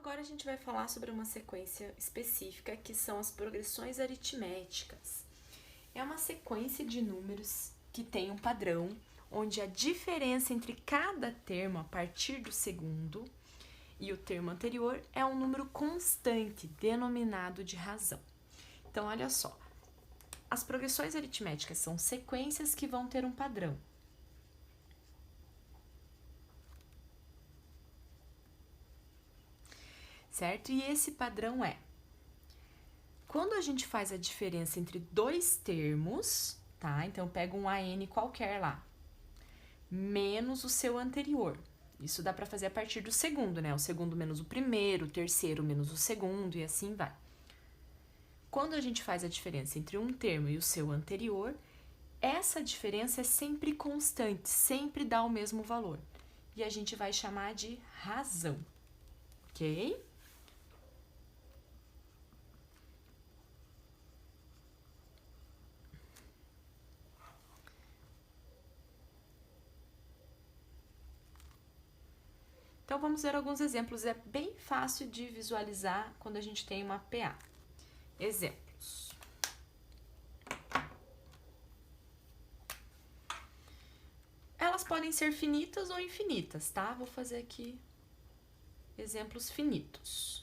agora a gente vai falar sobre uma sequência específica que são as progressões aritméticas. É uma sequência de números que tem um padrão, onde a diferença entre cada termo a partir do segundo e o termo anterior é um número constante, denominado de razão. Então, olha só, as progressões aritméticas são sequências que vão ter um padrão. Certo? E esse padrão é: quando a gente faz a diferença entre dois termos, tá? Então, pega um AN qualquer lá, menos o seu anterior. Isso dá para fazer a partir do segundo, né? O segundo menos o primeiro, o terceiro menos o segundo e assim vai. Quando a gente faz a diferença entre um termo e o seu anterior, essa diferença é sempre constante, sempre dá o mesmo valor. E a gente vai chamar de razão, ok? Então, vamos ver alguns exemplos. É bem fácil de visualizar quando a gente tem uma PA. Exemplos. Elas podem ser finitas ou infinitas, tá? Vou fazer aqui exemplos finitos.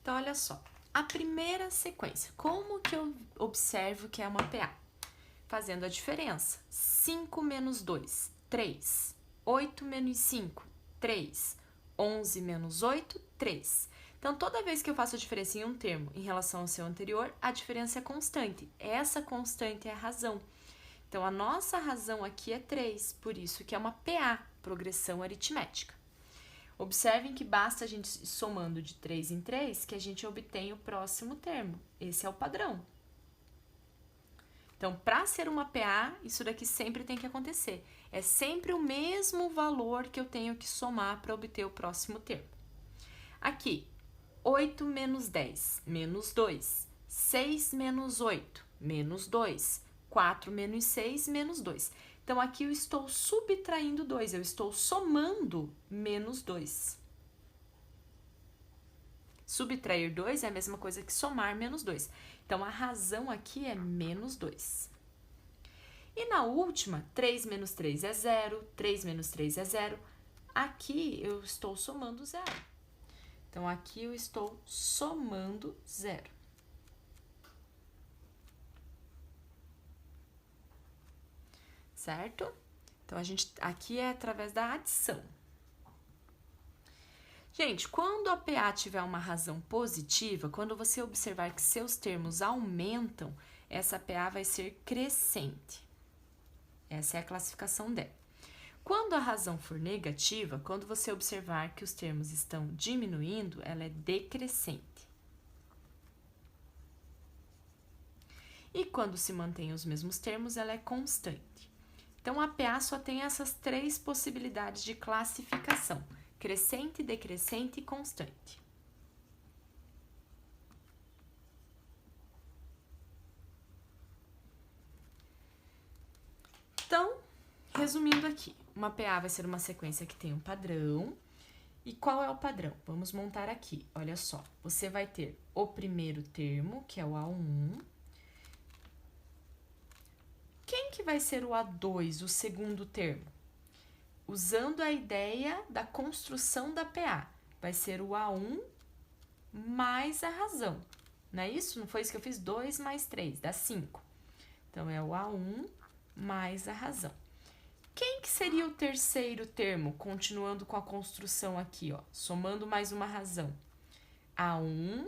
Então, olha só. A primeira sequência. Como que eu observo que é uma PA? Fazendo a diferença. 5 menos 2, 3. 8 menos 5, 3. 11 menos 8, 3. Então, toda vez que eu faço a diferença em um termo em relação ao seu anterior, a diferença é constante. Essa constante é a razão. Então, a nossa razão aqui é 3, por isso que é uma PA, progressão aritmética. Observem que basta a gente ir somando de 3 em 3 que a gente obtém o próximo termo. Esse é o padrão. Então, para ser uma PA, isso daqui sempre tem que acontecer. É sempre o mesmo valor que eu tenho que somar para obter o próximo termo. Aqui, 8 menos 10, menos 2. 6 menos 8, menos 2. 4 menos 6, menos 2. Então, aqui eu estou subtraindo 2, eu estou somando menos 2. Subtrair 2 é a mesma coisa que somar menos 2. Então, a razão aqui é menos 2. E na última, 3 menos 3 é 0, 3 menos 3 é 0. Aqui eu estou somando 0. Então, aqui eu estou somando 0. Certo? Então, aqui é através da adição. Gente, quando a PA tiver uma razão positiva, quando você observar que seus termos aumentam, essa PA vai ser crescente. Essa é a classificação dela. Quando a razão for negativa, quando você observar que os termos estão diminuindo, ela é decrescente. E quando se mantém os mesmos termos, ela é constante. Então, a PA só tem essas 3 possibilidades de classificação: crescente, decrescente e constante. Então, resumindo aqui, uma PA vai ser uma sequência que tem um padrão. E qual é o padrão? Vamos montar aqui, olha só. Você vai ter o primeiro termo, que é o A1. Quem que vai ser o A2, o segundo termo? Usando a ideia da construção da PA. Vai ser o A1 mais a razão. Não é isso? Não foi isso que eu fiz? 2 mais 3, dá 5. Então, é o A1 mais a razão. Quem que seria o terceiro termo, continuando com a construção aqui, ó, somando mais uma razão? A1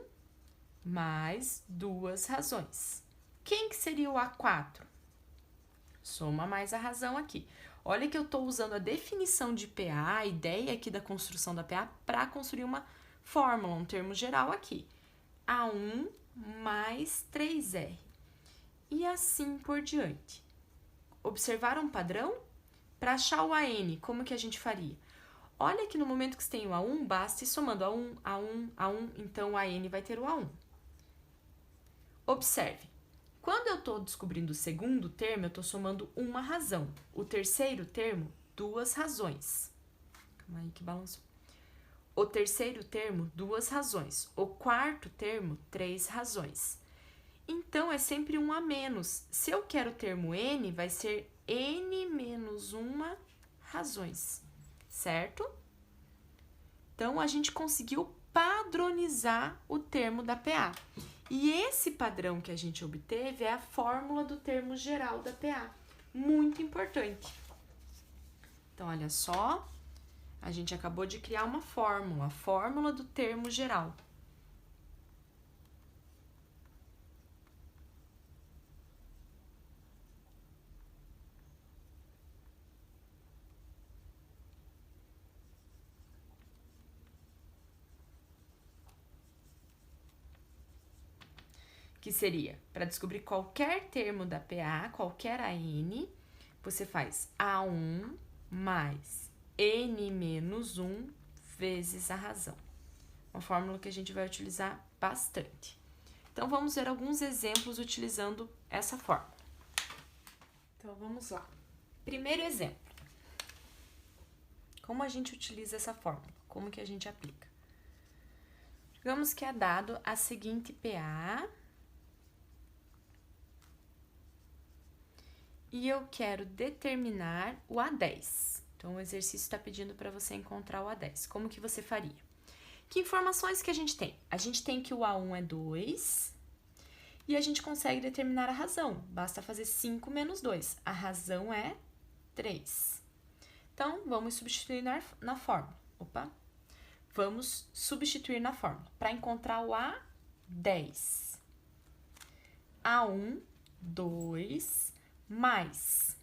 mais 2 razões. Quem que seria o A4? Soma mais a razão aqui. Olha que eu estou usando a definição de PA, a ideia aqui da construção da PA, para construir uma fórmula, um termo geral aqui. A1 mais 3R. E assim por diante. Observaram um padrão? Para achar o AN, como que a gente faria? Olha que no momento que você tem o A1, basta ir somando A1, A1, A1, então o AN vai ter o A1. Observe, quando eu estou descobrindo o segundo termo, eu estou somando uma razão. O terceiro termo, 2 razões. Calma aí que balançou. O terceiro termo, 2 razões. O quarto termo, 3 razões. Então, é sempre um a menos. Se eu quero o termo N, vai ser N menos 1 razões, certo? Então, a gente conseguiu padronizar o termo da PA. E esse padrão que a gente obteve é a fórmula do termo geral da PA. Muito importante. Então, olha só, a gente acabou de criar uma fórmula, a fórmula do termo geral. Que seria, para descobrir qualquer termo da PA, qualquer AN, você faz A1 mais N menos 1 vezes a razão. Uma fórmula que a gente vai utilizar bastante. Então, vamos ver alguns exemplos utilizando essa fórmula. Então, vamos lá. Primeiro exemplo. Como a gente utiliza essa fórmula? Como que a gente aplica? Digamos que é dado a seguinte PA... e eu quero determinar o A10. Então, o exercício está pedindo para você encontrar o A10. Como que você faria? Que informações que a gente tem? A gente tem que o A1 é 2 e a gente consegue determinar a razão. Basta fazer 5 menos 2. A razão é 3. Então, vamos substituir na fórmula. Vamos substituir na fórmula para encontrar o A10. A1, 2... mais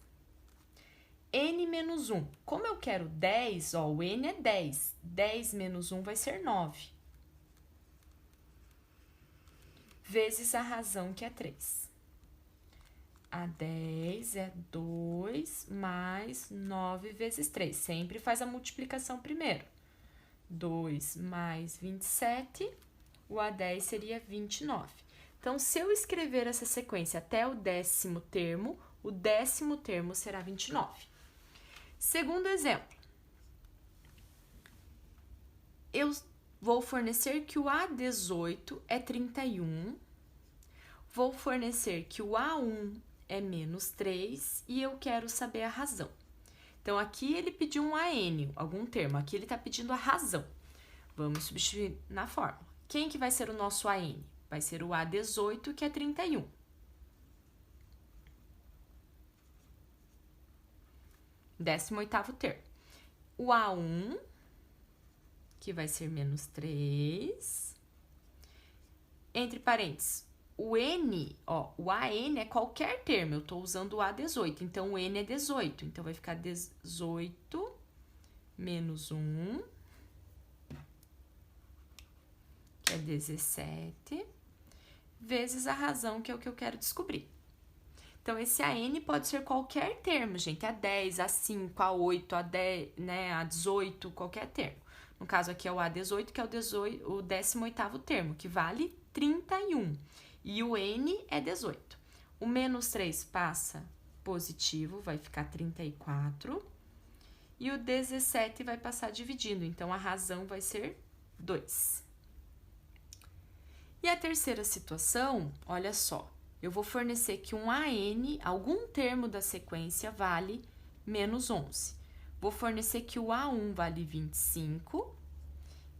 N menos 1. Como eu quero 10, ó, o N é 10. 10 menos 1 vai ser 9. Vezes a razão, que é 3. A 10 é 2 mais 9 vezes 3. Sempre faz a multiplicação primeiro. 2 mais 27, o A10 seria 29. Então, se eu escrever essa sequência até o 10º termo, o 10º termo será 29. Segundo exemplo, eu vou fornecer que o A18 é 31, vou fornecer que o A1 é menos 3 e eu quero saber a razão. Então, aqui ele pediu um AN, algum termo, aqui ele está pedindo a razão. Vamos substituir na fórmula. Quem que vai ser o nosso AN? Vai ser o A18, que é 31. Décimo oitavo termo. O A1, que vai ser menos 3. Entre parênteses, o N, ó, o AN é qualquer termo. Eu estou usando o A18, então o N é 18. Então, vai ficar 18 menos 1, que é 17, vezes a razão, que é o que eu quero descobrir. Então, esse AN pode ser qualquer termo, gente. A 10, a 5, a 8, a 10, né, a 18, qualquer termo. No caso aqui é o A18, que é o 18º termo, que vale 31. E o N é 18. O menos 3 passa positivo, vai ficar 34. E o 17 vai passar dividindo, então a razão vai ser 2. E a terceira situação, olha só. Eu vou fornecer que um AN, algum termo da sequência, vale menos 11. Vou fornecer que o A1 vale 25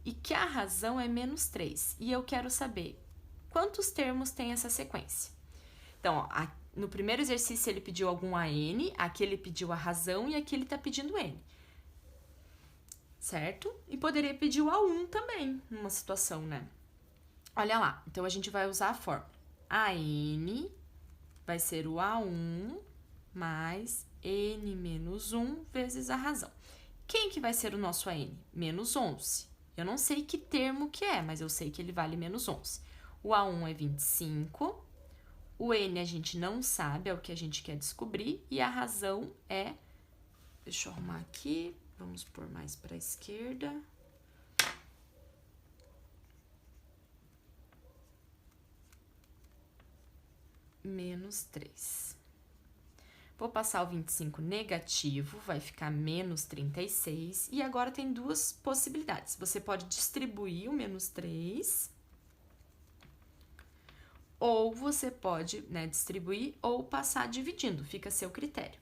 e que a razão é menos 3. E eu quero saber quantos termos tem essa sequência. Então, ó, no primeiro exercício ele pediu algum AN, aqui ele pediu a razão e aqui ele está pedindo N. Certo? E poderia pedir o A1 também, numa situação, né? Olha lá, então a gente vai usar a fórmula. AN vai ser o A1 mais N menos 1 vezes a razão. Quem que vai ser o nosso AN? Menos 11. Eu não sei que termo que é, mas eu sei que ele vale menos 11. O A1 é 25, o N a gente não sabe, é o que a gente quer descobrir, e a razão é... Deixa eu arrumar aqui, vamos pôr mais para a esquerda. menos 3. Vou passar o 25 negativo, vai ficar menos 36. E agora tem duas possibilidades. Você pode distribuir o menos 3, ou você pode, né, distribuir ou passar dividindo, fica a seu critério.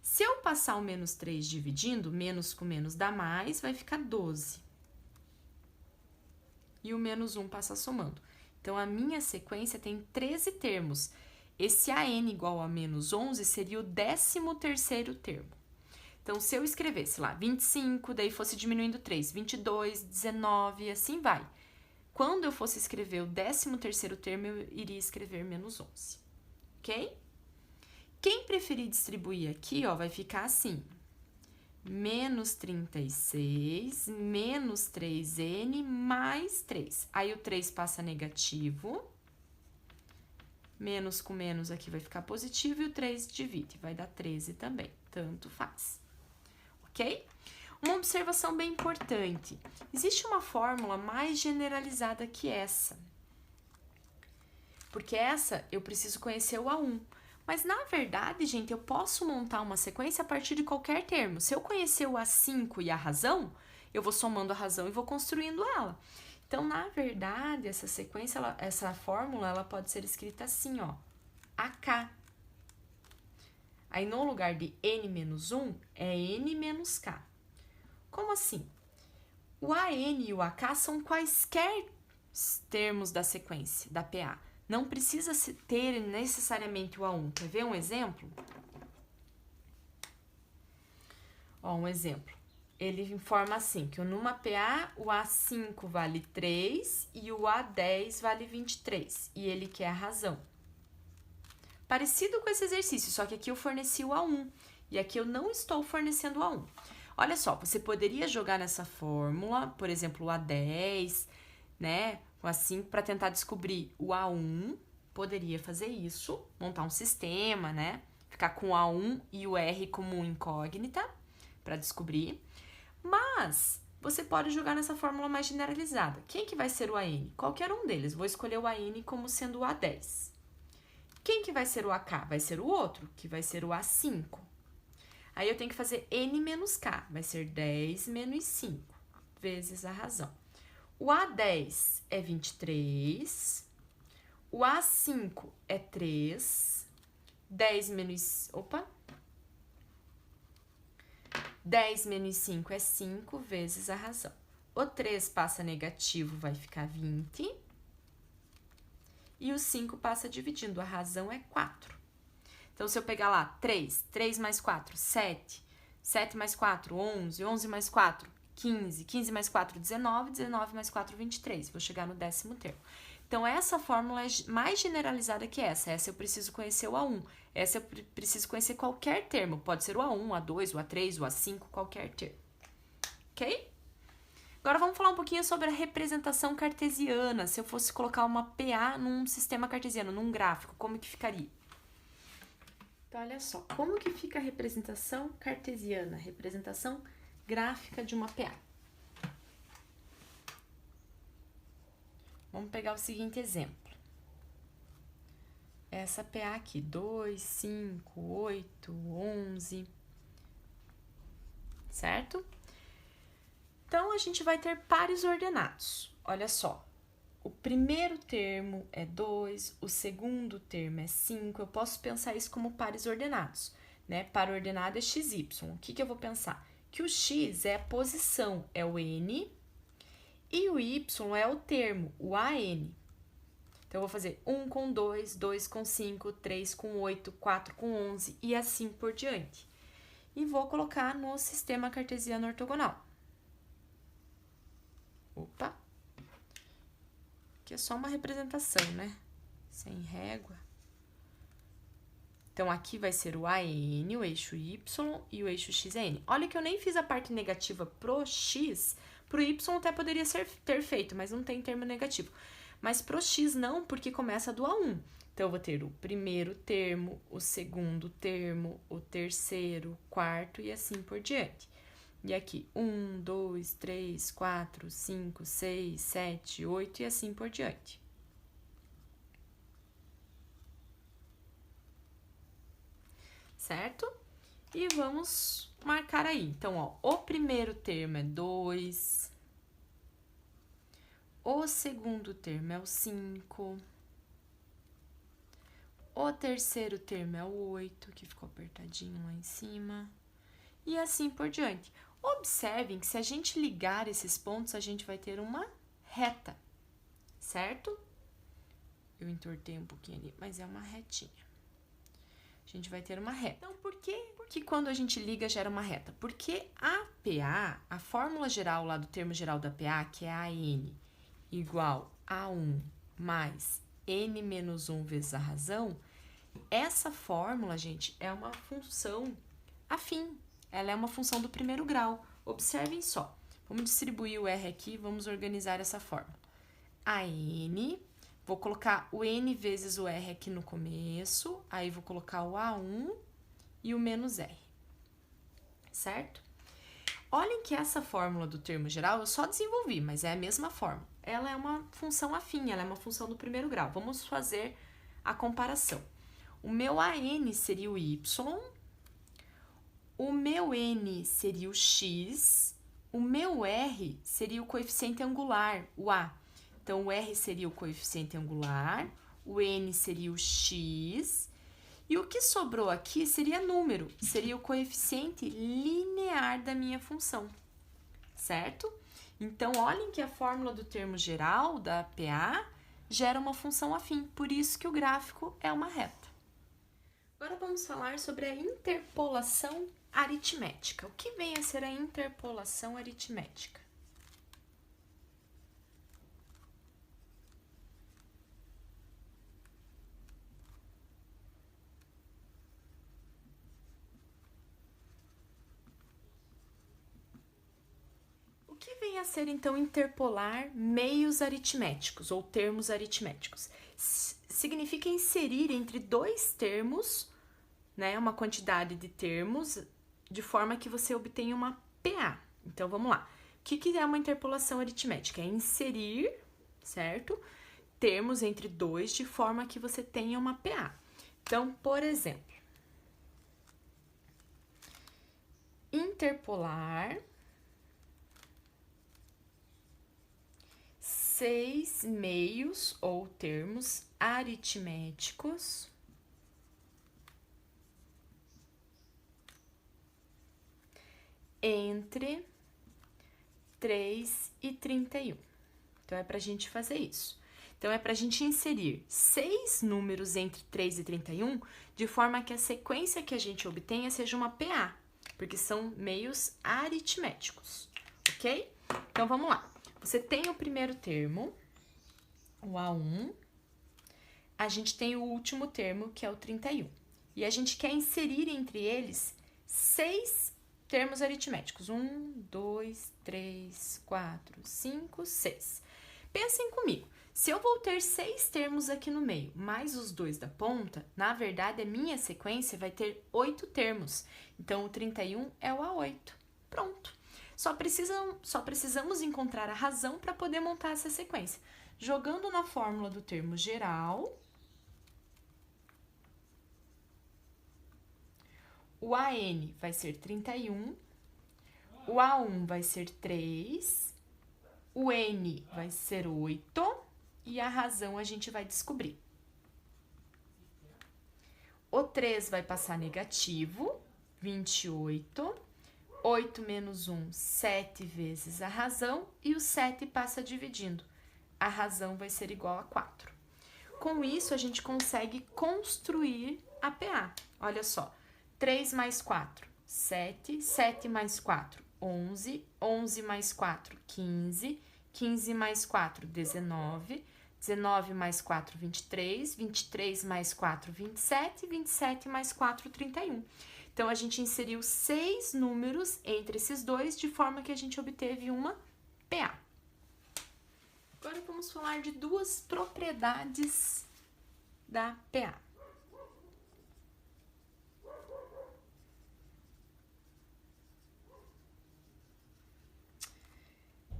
Se eu passar o menos 3 dividindo, menos com menos dá mais, vai ficar 12. E o menos 1 passa somando. Então, a minha sequência tem 13 termos. Esse AN igual a menos 11 seria o 13º termo. Então, se eu escrevesse lá 25, daí fosse diminuindo 3, 22, 19 e assim vai. Quando eu fosse escrever o 13º termo, eu iria escrever menos 11. Ok? Quem preferir distribuir aqui, ó, vai ficar assim. Menos 36, menos 3n, mais 3. Aí o 3 passa negativo. Menos com menos aqui vai ficar positivo e o 3 divide, vai dar 13 também, tanto faz. Ok? Uma observação bem importante. Existe uma fórmula mais generalizada que essa. Porque essa eu preciso conhecer o A1. Mas, na verdade, gente, eu posso montar uma sequência a partir de qualquer termo. Se eu conhecer o A5 e a razão, eu vou somando a razão e vou construindo ela. Então, na verdade, essa sequência, essa fórmula, ela pode ser escrita assim, ó, AK. Aí, no lugar de N menos 1, é N menos K. Como assim? O AN e o AK são quaisquer termos da sequência, da PA. Não precisa ter necessariamente o A1. Quer ver um exemplo? Ó, um exemplo. Ele informa assim, que numa PA o A5 vale 3 e o A10 vale 23. E ele quer a razão. Parecido com esse exercício, só que aqui eu forneci o A1. E aqui eu não estou fornecendo o A1. Olha só, você poderia jogar nessa fórmula, por exemplo, o A10, né? O A5 para tentar descobrir o A1. Poderia fazer isso, montar um sistema, né? Ficar com o A1 e o R como incógnita para descobrir. Mas você pode jogar nessa fórmula mais generalizada. Quem que vai ser o AN? Qualquer um deles. Vou escolher o AN como sendo o A10. Quem que vai ser o AK? Vai ser o outro, que vai ser o A5. Aí eu tenho que fazer N menos K. Vai ser 10 menos 5, vezes a razão. O A10 é 23. O A5 é 3. 10 menos... Opa! 10 menos 5 é 5 vezes a razão. O 3 passa negativo, vai ficar 20. E o 5 passa dividindo, a razão é 4. Então, se eu pegar lá 3, 3 mais 4, 7. 7 mais 4, 11. 11 mais 4, 15. 15 mais 4, 19. 19 mais 4, 23. Vou chegar no 10º. Então, essa fórmula é mais generalizada que essa. Essa eu preciso conhecer o A1. Essa eu preciso conhecer qualquer termo. Pode ser o A1, o A2, o A3, o A5, qualquer termo. Ok? Agora, vamos falar um pouquinho sobre a representação cartesiana. Se eu fosse colocar uma PA num sistema cartesiano, num gráfico, como que ficaria? Então, olha só. Como que fica a representação cartesiana? Representação gráfica de uma PA. Vamos pegar o seguinte exemplo. Essa PA aqui, 2, 5, 8, 11, certo? Então, a gente vai ter pares ordenados. Olha só, o primeiro termo é 2, o segundo termo é 5. Eu posso pensar isso como pares ordenados, né? Par ordenado é XY. O que eu vou pensar? Que o X é a posição, é o N, e o Y é o termo, o AN. Então, eu vou fazer 1 com 2, 2 com 5, 3 com 8, 4 com 11 e assim por diante. E vou colocar no sistema cartesiano ortogonal. Opa! Aqui é só uma representação, né? Sem régua. Então, aqui vai ser o AN, o eixo Y, e o eixo X é N. Olha que eu nem fiz a parte negativa pro X. Pro Y até poderia ter feito, mas não tem termo negativo. Mas pro X não, porque começa do A1. Então, eu vou ter o primeiro termo, o segundo termo, o terceiro, quarto e assim por diante. E aqui, 1, 2, 3, 4, 5, 6, 7, 8 e assim por diante. certo? E vamos marcar aí. Então, ó, o primeiro termo é 2, o segundo termo é o 5, o terceiro termo é o 8, que ficou apertadinho lá em cima, e assim por diante. Observem que se a gente ligar esses pontos, a gente vai ter uma reta, certo? Eu entortei um pouquinho ali, mas é uma retinha. A gente vai ter uma reta. Então, por que quando a gente liga gera uma reta? Porque a PA, a fórmula geral lá do termo geral da PA, que é AN igual a 1 mais N menos 1 vezes a razão, essa fórmula, gente, é uma função afim. Ela é uma função do primeiro grau. Observem só. Vamos distribuir o R aqui, vamos organizar essa fórmula. A N, vou colocar o N vezes o R aqui no começo, aí vou colocar o A1 e o menos R, certo? Olhem que essa fórmula do termo geral eu só desenvolvi, mas é a mesma fórmula. Ela é uma função afim, ela é uma função do primeiro grau. Vamos fazer a comparação. O meu AN seria o Y, o meu N seria o X, o meu R seria o coeficiente angular, o A. Então, o R seria o coeficiente angular, o N seria o X, e o que sobrou aqui seria número, seria o coeficiente linear da minha função, certo? Então, olhem que a fórmula do termo geral da PA gera uma função afim, por isso que o gráfico é uma reta. Agora vamos falar sobre a interpolação aritmética. O que vem a ser a interpolação aritmética? O que vem a ser, então, interpolar meios aritméticos ou termos aritméticos? Significa inserir entre dois termos, né, uma quantidade de termos, de forma que você obtenha uma PA. Então, vamos lá. O que é uma interpolação aritmética? É inserir, certo? Termos entre dois de forma que você tenha uma PA. Então, por exemplo, interpolar 6 meios ou termos aritméticos entre 3 e 31. Então, é para a gente fazer isso. Então, é para a gente inserir 6 números entre 3 e 31, de forma que a sequência que a gente obtenha seja uma PA, porque são meios aritméticos, ok? Então, vamos lá. Você tem o primeiro termo, o A1, a gente tem o último termo, que é o 31. E a gente quer inserir entre eles 6 termos aritméticos. 1, 2, 3, 4, 5, 6. Pensem comigo. Se eu vou ter 6 termos aqui no meio, mais os 2 da ponta, na verdade, a minha sequência vai ter 8 termos. Então, o 31 é o A8. Pronto. Só precisamos encontrar a razão para poder montar essa sequência. Jogando na fórmula do termo geral, o AN vai ser 31, o A1 vai ser 3, o N vai ser 8 e a razão a gente vai descobrir. O 3 vai passar negativo, 28. 8 menos 1, 7 vezes a razão, e o 7 passa dividindo. A razão vai ser igual a 4. Com isso, a gente consegue construir a PA. Olha só, 3 mais 4, 7, 7 mais 4, 11, 11 mais 4, 15, 15 mais 4, 19, 19 mais 4, 23, 23 mais 4, 27, 27 mais 4, 31. Então, a gente inseriu 6 números entre esses dois, de forma que a gente obteve uma PA. Agora, vamos falar de duas propriedades da PA.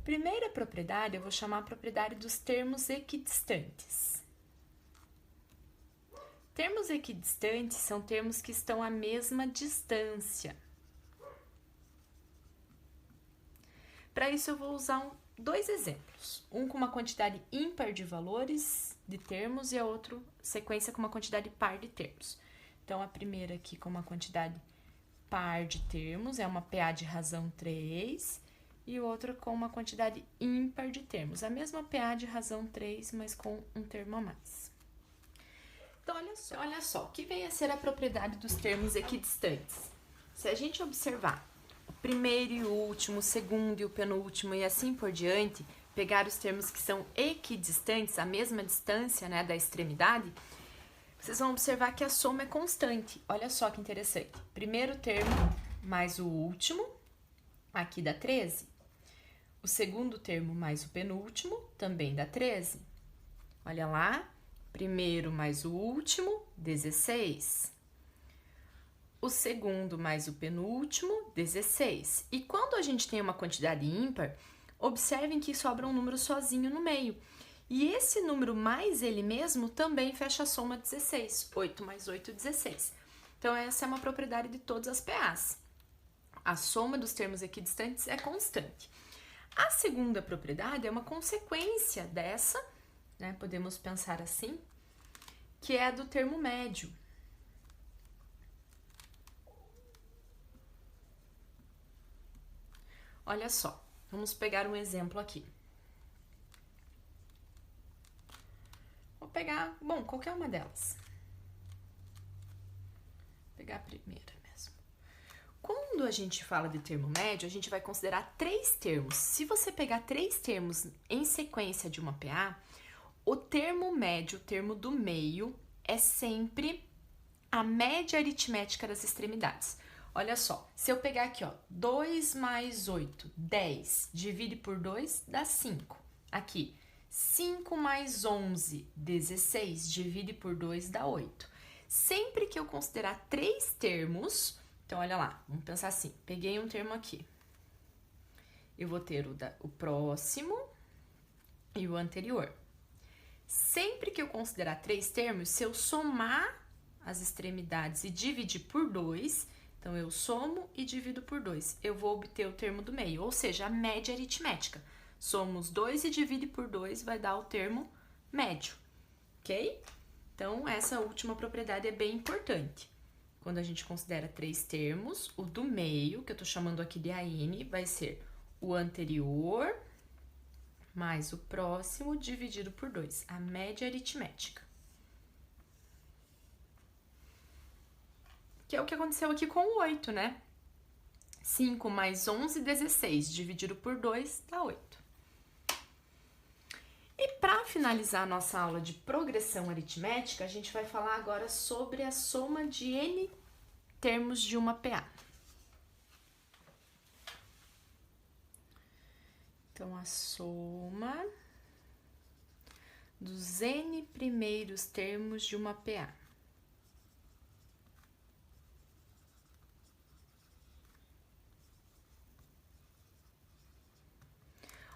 Primeira propriedade, eu vou chamar a propriedade dos termos equidistantes. Termos equidistantes são termos que estão à mesma distância. Para isso, eu vou usar dois exemplos. Um com uma quantidade ímpar de valores de termos e a outra sequência com uma quantidade par de termos. Então, a primeira aqui com uma quantidade par de termos é uma PA de razão 3 e outra com uma quantidade ímpar de termos. A mesma PA de razão 3, mas com um termo a mais. Então, olha só, o que vem a ser a propriedade dos termos equidistantes? Se a gente observar o primeiro e o último, o segundo e o penúltimo e assim por diante, pegar os termos que são equidistantes, a mesma distância, né, da extremidade, vocês vão observar que a soma é constante. Olha só que interessante. Primeiro termo mais o último, aqui dá 13. O segundo termo mais o penúltimo, também dá 13. Olha lá. Primeiro mais o último, 16. O segundo mais o penúltimo, 16. E quando a gente tem uma quantidade ímpar, observem que sobra um número sozinho no meio. E esse número mais ele mesmo também fecha a soma 16. 8 mais 8, 16. Então, essa é uma propriedade de todas as PAs. A soma dos termos equidistantes é constante. A segunda propriedade é uma consequência dessa, né? Podemos pensar assim, que é a do termo médio. Olha só, vamos pegar um exemplo aqui. Vou pegar, bom, qualquer uma delas. Vou pegar a primeira mesmo. Quando a gente fala de termo médio, a gente vai considerar três termos. Se você pegar três termos em sequência de uma PA, o termo médio, o termo do meio, é sempre a média aritmética das extremidades. Olha só, se eu pegar aqui, ó, 2 mais 8, 10, divide por 2, dá 5. Aqui, 5 mais 11, 16, divide por 2, dá 8. Sempre que eu considerar três termos, então olha lá, vamos pensar assim, peguei um termo aqui. Eu vou ter o próximo e o anterior. Sempre que eu considerar três termos, se eu somar as extremidades e dividir por 2, então eu somo e divido por 2, eu vou obter o termo do meio, ou seja, a média aritmética. Somos 2 e divide por 2 vai dar o termo médio, ok? Então, essa última propriedade é bem importante. Quando a gente considera três termos, o do meio, que eu tô chamando aqui de AN, vai ser o anterior mais o próximo dividido por 2, a média aritmética. Que é o que aconteceu aqui com o 8, né? 5 mais 11, 16, dividido por 2, dá 8. E para finalizar a nossa aula de progressão aritmética, a gente vai falar agora sobre a soma de N termos de uma PA. Então, a soma dos N primeiros termos de uma PA.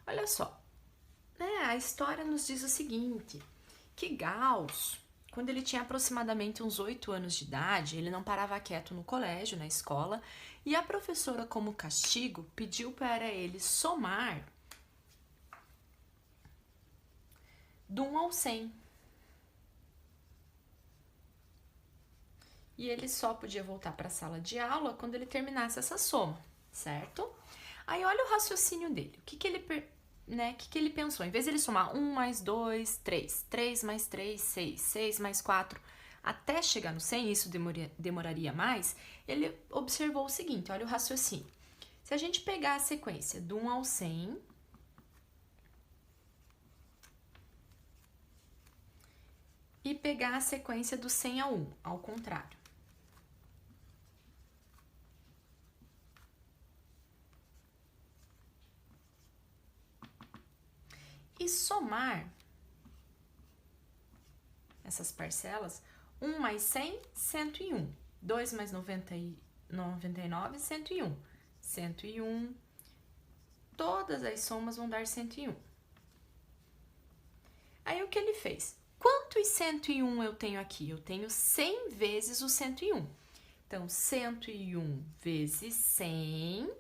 Olha só, né? A história nos diz o seguinte, que Gauss, quando ele tinha aproximadamente uns 8 anos de idade, ele não parava quieto no colégio, na escola, e a professora, como castigo, pediu para ele somar do 1 ao 100. E ele só podia voltar para a sala de aula quando ele terminasse essa soma, certo? Aí olha o raciocínio dele. O que ele pensou? Em vez de ele somar 1 mais 2, 3, 3 mais 3, 6, 6 mais 4, até chegar no 100, isso demoraria mais, ele observou o seguinte, olha o raciocínio. Se a gente pegar a sequência do 1 ao 100, e pegar a sequência do 100 ao 1, ao contrário. E somar essas parcelas, 1 mais 100, 101. 2 mais 99, 101. 101. Todas as somas vão dar 101. Aí, o que ele fez? Quanto quantos 101 eu tenho aqui? Eu tenho 100 vezes o 101. Então, 101 vezes 100.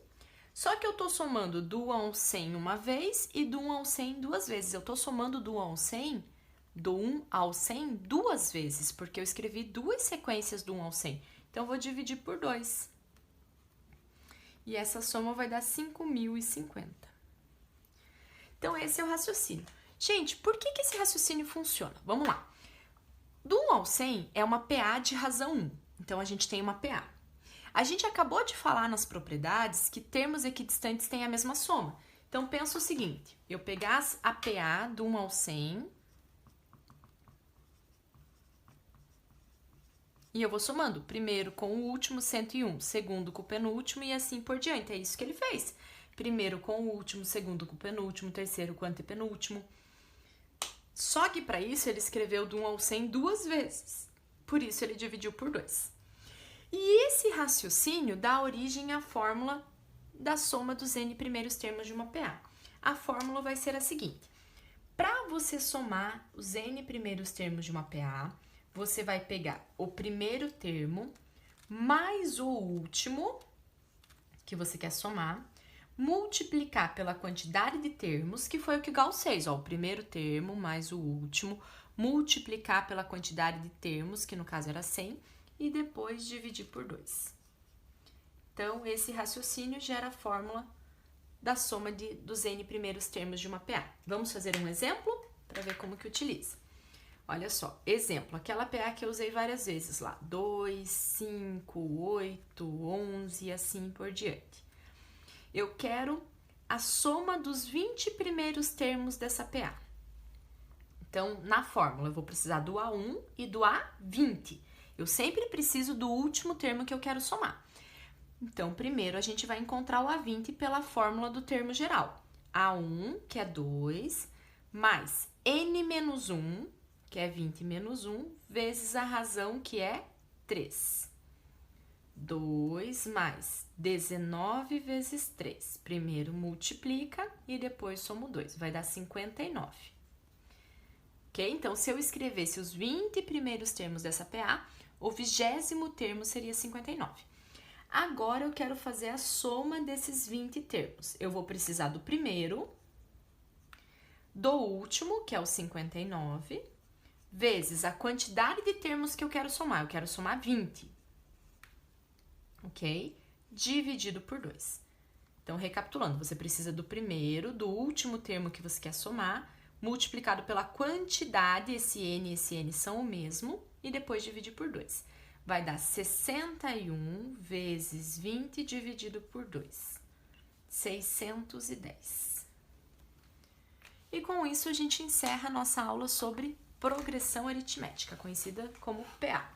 Só que eu estou somando do 1 ao 100 uma vez e do 1 ao 100 duas vezes. Eu estou somando do 1 ao 100, do 1 ao 100 duas vezes, porque eu escrevi duas sequências do 1 ao 100. Então, eu vou dividir por 2. E essa soma vai dar 5.050. Então, esse é o raciocínio. Gente, por que esse raciocínio funciona? Vamos lá. Do 1 ao 100 é uma PA de razão 1. Então, a gente tem uma PA. A gente acabou de falar nas propriedades que termos equidistantes têm a mesma soma. Então, pensa o seguinte. Eu pegar a PA do 1 ao 100 e eu vou somando. Primeiro com o último, 101. Segundo com o penúltimo e assim por diante. É isso que ele fez. Primeiro com o último, segundo com o penúltimo, terceiro com o antepenúltimo. Só que para isso ele escreveu do 1 ao 100 duas vezes. Por isso ele dividiu por 2. E esse raciocínio dá origem à fórmula da soma dos n primeiros termos de uma PA. A fórmula vai ser a seguinte. Para você somar os n primeiros termos de uma PA, você vai pegar o primeiro termo mais o último que você quer somar, multiplicar pela quantidade de termos, que foi o que o Gauss fez, ó, o primeiro termo mais o último, multiplicar pela quantidade de termos, que no caso era 100, e depois dividir por 2. Então, esse raciocínio gera a fórmula da soma dos n primeiros termos de uma PA. Vamos fazer um exemplo para ver como que utiliza. Olha só, exemplo, aquela PA que eu usei várias vezes lá, 2, 5, 8, 11 e assim por diante. Eu quero a soma dos 20 primeiros termos dessa PA. Então, na fórmula, eu vou precisar do A1 e do A20. Eu sempre preciso do último termo que eu quero somar. Então, primeiro a gente vai encontrar o A20 pela fórmula do termo geral. A1, que é 2, mais N menos 1, que é 20 menos 1, vezes a razão, que é 3. 2 mais 19 vezes 3. Primeiro multiplica e depois somo 2. Vai dar 59. Ok? Então, se eu escrevesse os 20 primeiros termos dessa PA, o 20º termo seria 59. Agora, eu quero fazer a soma desses 20 termos. Eu vou precisar do primeiro, do último, que é o 59, vezes a quantidade de termos que eu quero somar. Eu quero somar 20. Ok? Dividido por 2. Então, recapitulando, você precisa do primeiro, do último termo que você quer somar, multiplicado pela quantidade, esse n são o mesmo, e depois dividir por 2. Vai dar 61 vezes 20 dividido por 2. 610. E com isso a gente encerra a nossa aula sobre progressão aritmética, conhecida como PA.